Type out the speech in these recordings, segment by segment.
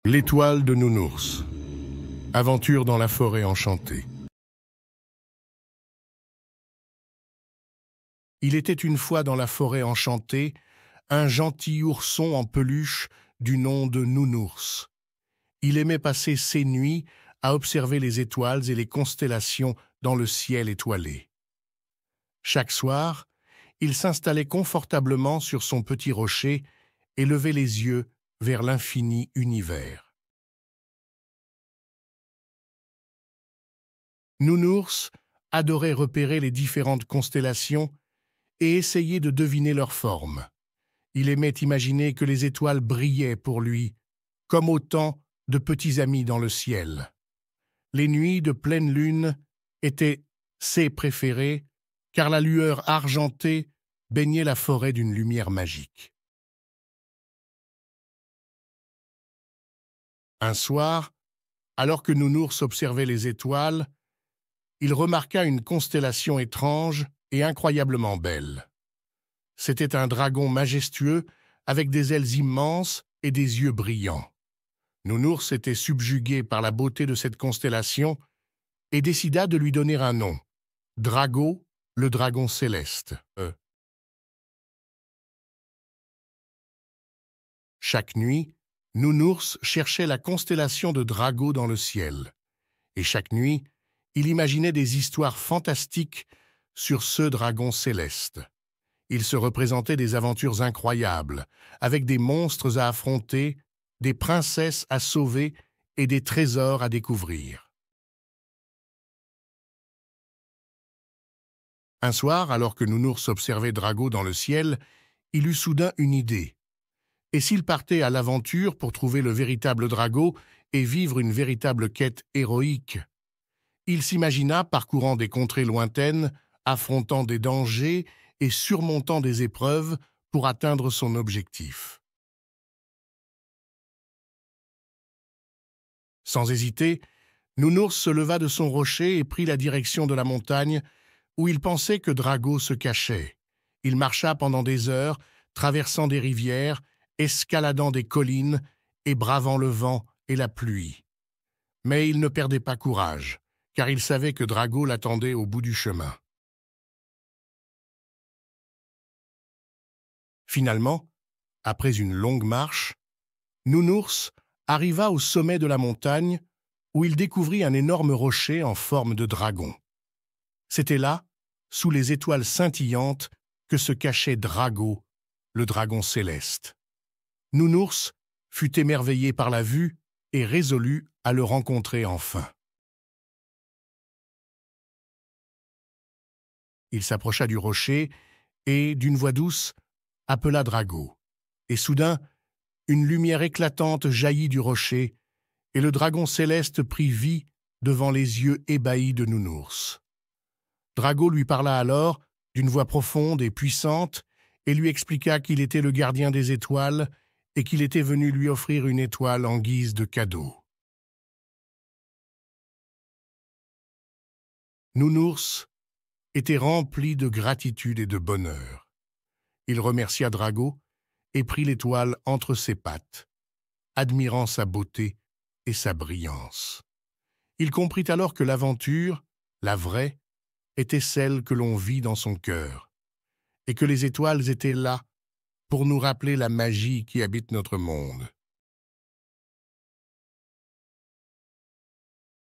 L'étoile de Nounours. Aventure dans la forêt enchantée. Il était une fois dans la forêt enchantée un gentil ourson en peluche du nom de Nounours. Il aimait passer ses nuits à observer les étoiles et les constellations dans le ciel étoilé. Chaque soir, il s'installait confortablement sur son petit rocher et levait les yeux vers l'infini univers. Nounours adorait repérer les différentes constellations et essayer de deviner leur forme. Il aimait imaginer que les étoiles brillaient pour lui, comme autant de petits amis dans le ciel. Les nuits de pleine lune étaient ses préférées, car la lueur argentée baignait la forêt d'une lumière magique. Un soir, alors que Nounours observait les étoiles, il remarqua une constellation étrange et incroyablement belle. C'était un dragon majestueux avec des ailes immenses et des yeux brillants. Nounours était subjugué par la beauté de cette constellation et décida de lui donner un nom, Drago, le dragon céleste. Chaque nuit, Nounours cherchait la constellation de Drago dans le ciel. Et chaque nuit, il imaginait des histoires fantastiques sur ce dragon céleste. Il se représentait des aventures incroyables, avec des monstres à affronter, des princesses à sauver et des trésors à découvrir. Un soir, alors que Nounours observait Drago dans le ciel, il eut soudain une idée. Et s'il partait à l'aventure pour trouver le véritable Drago et vivre une véritable quête héroïque? Il s'imagina parcourant des contrées lointaines, affrontant des dangers et surmontant des épreuves pour atteindre son objectif. Sans hésiter, Nounours se leva de son rocher et prit la direction de la montagne où il pensait que Drago se cachait. Il marcha pendant des heures, traversant des rivières, escaladant des collines et bravant le vent et la pluie. Mais il ne perdait pas courage, car il savait que Drago l'attendait au bout du chemin. Finalement, après une longue marche, Nounours arriva au sommet de la montagne où il découvrit un énorme rocher en forme de dragon. C'était là, sous les étoiles scintillantes, que se cachait Drago, le dragon céleste. Nounours fut émerveillé par la vue et résolu à le rencontrer enfin. Il s'approcha du rocher et, d'une voix douce, appela Drago. Et soudain, une lumière éclatante jaillit du rocher, et le dragon céleste prit vie devant les yeux ébahis de Nounours. Drago lui parla alors, d'une voix profonde et puissante, et lui expliqua qu'il était le gardien des étoiles et qu'il était venu lui offrir une étoile en guise de cadeau. Nounours était rempli de gratitude et de bonheur. Il remercia Drago et prit l'étoile entre ses pattes, admirant sa beauté et sa brillance. Il comprit alors que l'aventure, la vraie, était celle que l'on vit dans son cœur, et que les étoiles étaient là pour nous rappeler la magie qui habite notre monde.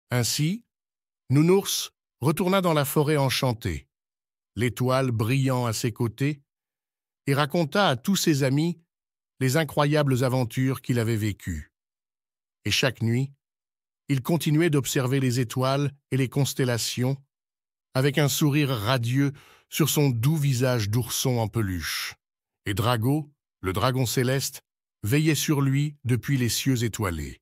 Ainsi, Nounours retourna dans la forêt enchantée, l'étoile brillant à ses côtés, et raconta à tous ses amis les incroyables aventures qu'il avait vécues. Et chaque nuit, il continuait d'observer les étoiles et les constellations avec un sourire radieux sur son doux visage d'ourson en peluche. Et Drago, le dragon céleste, veillait sur lui depuis les cieux étoilés.